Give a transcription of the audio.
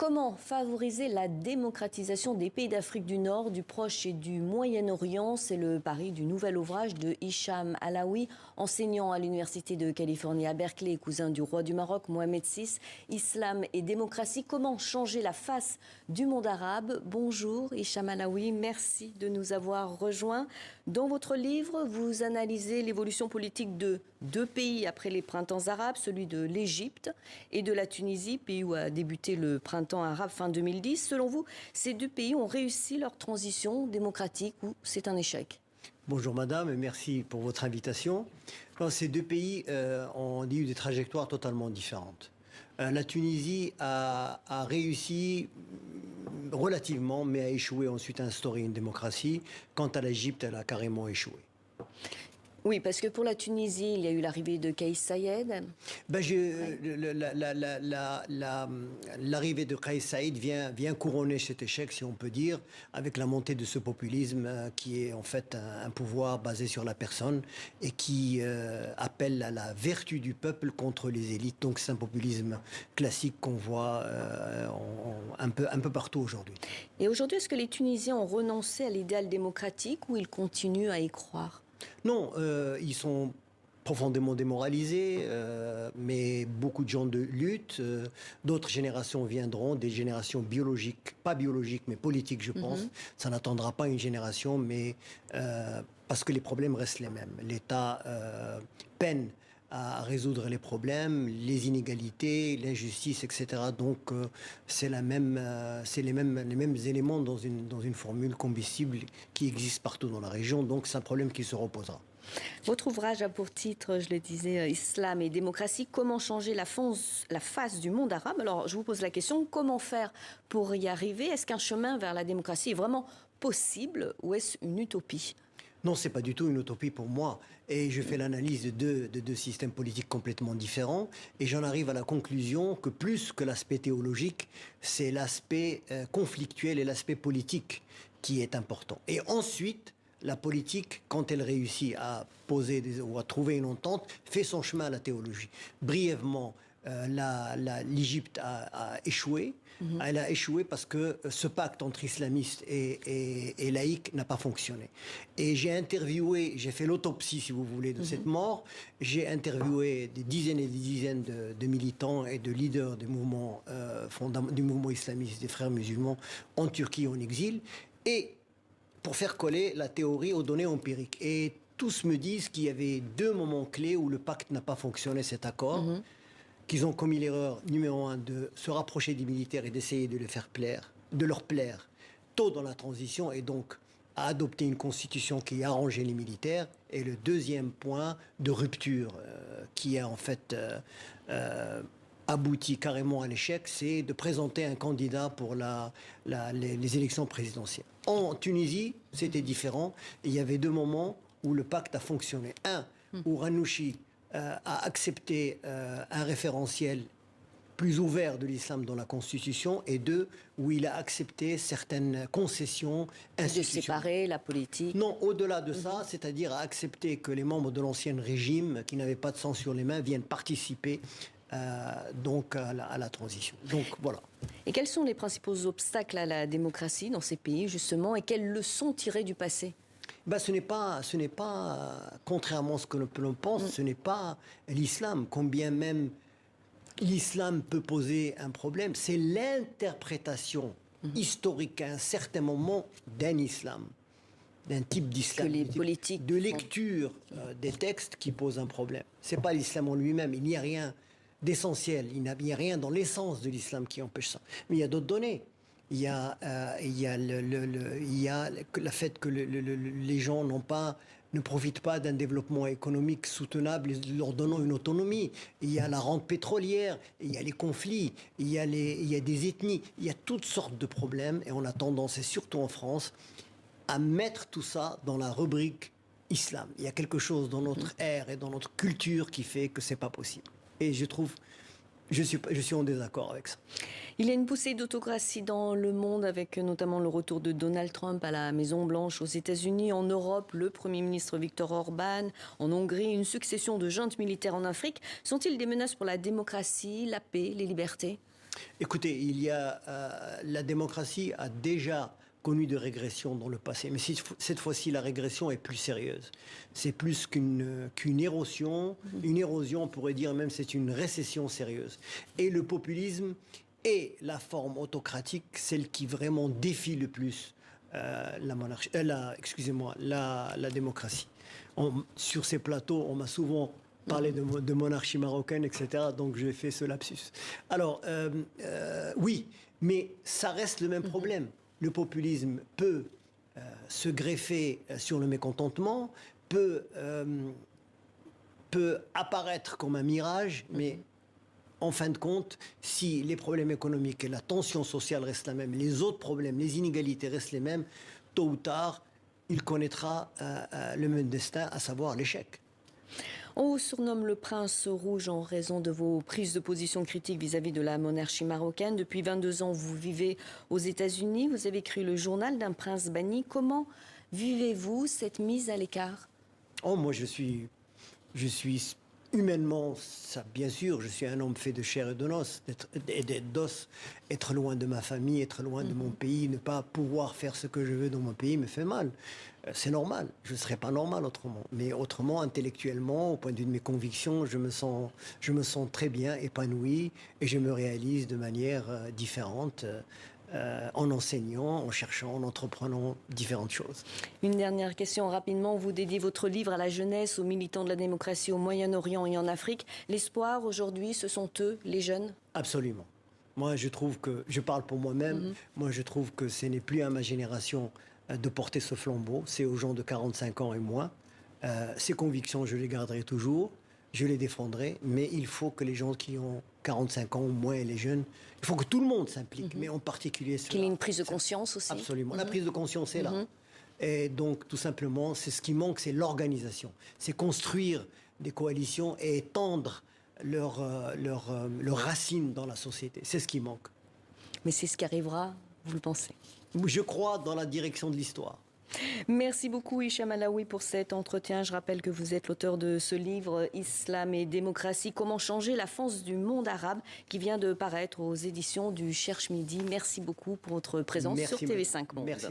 Comment favoriser la démocratisation des pays d'Afrique du Nord, du Proche et du Moyen-Orient? C'est le pari du nouvel ouvrage de Hicham Alaoui, enseignant à l'Université de Californie à Berkeley, cousin du roi du Maroc, Mohamed VI. Islam et démocratie, comment changer la face du monde arabe? Bonjour Hicham Alaoui, merci de nous avoir rejoints. Dans votre livre, vous analysez l'évolution politique de deux pays après les printemps arabes, celui de l'Égypte et de la Tunisie, pays où a débuté le printemps arabe fin 2010. Selon vous, ces deux pays ont réussi leur transition démocratique ou c'est un échec? Bonjour madame et merci pour votre invitation. Ces deux pays ont eu des trajectoires totalement différentes. La Tunisie a réussi relativement, mais a échoué ensuite à instaurer une démocratie. Quant à l'Égypte, elle a carrément échoué. Oui, parce que pour la Tunisie, il y a eu l'arrivée de Kais Saïed. L'arrivée de Kais Saïed vient couronner cet échec, si on peut dire, avec la montée de ce populisme qui est en fait un pouvoir basé sur la personne et qui appelle à la vertu du peuple contre les élites. Donc c'est un populisme classique qu'on voit un peu partout aujourd'hui. Et aujourd'hui, est-ce que les Tunisiens ont renoncé à l'idéal démocratique ou ils continuent à y croire? Non, ils sont profondément démoralisés, mais beaucoup de gens luttent. D'autres générations viendront, des générations biologiques, pas biologiques, mais politiques, je pense. Ça n'attendra pas une génération, mais parce que les problèmes restent les mêmes. L'État peine à résoudre les problèmes, les inégalités, l'injustice, etc. Donc c'est les mêmes éléments dans une formule combustible qui existe partout dans la région. Donc c'est un problème qui se reposera. Votre ouvrage a pour titre, je le disais, Islam et démocratie, comment changer la face du monde arabe? Alors je vous pose la question, comment faire pour y arriver? Est-ce qu'un chemin vers la démocratie est vraiment possible ou est-ce une utopie? Non, c'est pas du tout une utopie pour moi. Et je fais l'analyse de deux systèmes politiques complètement différents. Et j'en arrive à la conclusion que plus que l'aspect théologique, c'est l'aspect conflictuel et l'aspect politique qui est important. Et ensuite, la politique, quand elle réussit à poser ou à trouver une entente, fait son chemin à la théologie. Brièvement, l'Égypte a échoué. Elle a échoué parce que ce pacte entre islamistes et laïcs n'a pas fonctionné. Et j'ai fait l'autopsie, si vous voulez, de cette mort. J'ai interviewé des dizaines et des dizaines de militants et de leaders du mouvement islamiste des frères musulmans en Turquie en exil. Et pour faire coller la théorie aux données empiriques. Et tous me disent qu'il y avait deux moments clés où le pacte n'a pas fonctionné, cet accord, qu'ils ont commis l'erreur numéro 1 de se rapprocher des militaires et d'essayer de leur plaire tôt dans la transition et donc à adopter une constitution qui arrangeait les militaires. Et le deuxième point de rupture qui a en fait abouti carrément à l'échec, c'est de présenter un candidat pour les élections présidentielles. En Tunisie, c'était différent. Il y avait deux moments où le pacte a fonctionné. Un, où Ranouchi a accepté un référentiel plus ouvert de l'islam dans la Constitution, et deux, où il a accepté certaines concessions institutionnelles. De séparer la politique? Non, au-delà de ça, c'est-à-dire à accepter que les membres de l'ancien régime, qui n'avaient pas de sang sur les mains, viennent participer donc à la transition. Donc voilà. Et quels sont les principaux obstacles à la démocratie dans ces pays, justement, et quelles leçons tirer du passé? Ce n'est pas, contrairement à ce que l'on pense, ce n'est pas l'islam, combien même l'islam peut poser un problème, c'est l'interprétation historique à un certain moment d'un islam, d'un type d'islam, que les politiques de lecture des textes qui pose un problème. C'est pas l'islam en lui-même, il n'y a rien d'essentiel, il n'y a rien dans l'essence de l'islam qui empêche ça. Mais il y a d'autres données. Il y a le fait que les gens ne profitent pas d'un développement économique soutenable, leur donnant une autonomie. Il y a la rente pétrolière, il y a les conflits, il y a des ethnies, il y a toutes sortes de problèmes. Et on a tendance, et surtout en France, à mettre tout ça dans la rubrique islam. Il y a quelque chose dans notre ère et dans notre culture qui fait que c'est pas possible. Et je suis en désaccord avec ça. Il y a une poussée d'autocratie dans le monde, avec notamment le retour de Donald Trump à la Maison-Blanche aux États-Unis, en Europe, le Premier ministre Viktor Orban, en Hongrie, une succession de juntes militaires en Afrique. Sont-ils des menaces pour la démocratie, la paix, les libertés? Écoutez, la démocratie a déjà connu de régressions dans le passé, mais cette fois-ci, la régression est plus sérieuse. C'est plus qu'une érosion. Une érosion, on pourrait dire même, c'est une récession sérieuse. Et le populisme est la forme autocratique, celle qui vraiment défie le plus la monarchie, la démocratie. Sur ces plateaux, on m'a souvent parlé de monarchie marocaine, etc. Donc j'ai fait ce lapsus. Alors, oui, mais ça reste le même problème. Le populisme peut se greffer sur le mécontentement, peut apparaître comme un mirage, mais en fin de compte, si les problèmes économiques et la tension sociale restent la même, les autres problèmes, les inégalités restent les mêmes, tôt ou tard, il connaîtra le même destin, à savoir l'échec. On vous surnomme le prince rouge en raison de vos prises de position critiques vis-à-vis de la monarchie marocaine. Depuis 22 ans, vous vivez aux États-Unis. Vous avez écrit le journal d'un prince banni. Comment vivez-vous cette mise à l'écart? Oh, moi, je suis humainement, ça, bien sûr, je suis un homme fait de chair et d'os. Être loin de ma famille, être loin de mon pays, ne pas pouvoir faire ce que je veux dans mon pays me fait mal. C'est normal. Je ne serais pas normal autrement. Mais autrement, intellectuellement, au point de vue de mes convictions, je me sens très bien épanoui et je me réalise de manière différente. En enseignant, en cherchant, en entreprenant différentes choses. Une dernière question rapidement. Vous dédiez votre livre à la jeunesse, aux militants de la démocratie au Moyen-Orient et en Afrique. L'espoir aujourd'hui, ce sont eux, les jeunes? Absolument. Moi, je trouve que, je parle pour moi-même, moi je trouve que ce n'est plus à ma génération de porter ce flambeau, c'est aux gens de 45 ans et moins. Ces convictions, je les garderai toujours, je les défendrai, mais il faut que les gens qui ont 45 ans ou moins et les jeunes, il faut que tout le monde s'implique, mais en particulier ceux-là. Qu'il y ait une prise de conscience aussi. Absolument. La prise de conscience est là. Et donc, tout simplement, c'est ce qui manque, c'est l'organisation. C'est construire des coalitions et étendre leurs racines dans la société. C'est ce qui manque. Mais c'est ce qui arrivera, vous le pensez? Je crois dans la direction de l'histoire. Merci beaucoup Hicham Alaoui pour cet entretien. Je rappelle que vous êtes l'auteur de ce livre Islam et démocratie, comment changer la face du monde arabe, qui vient de paraître aux éditions du Cherche Midi. Merci beaucoup pour votre présence sur TV5 Monde. Merci.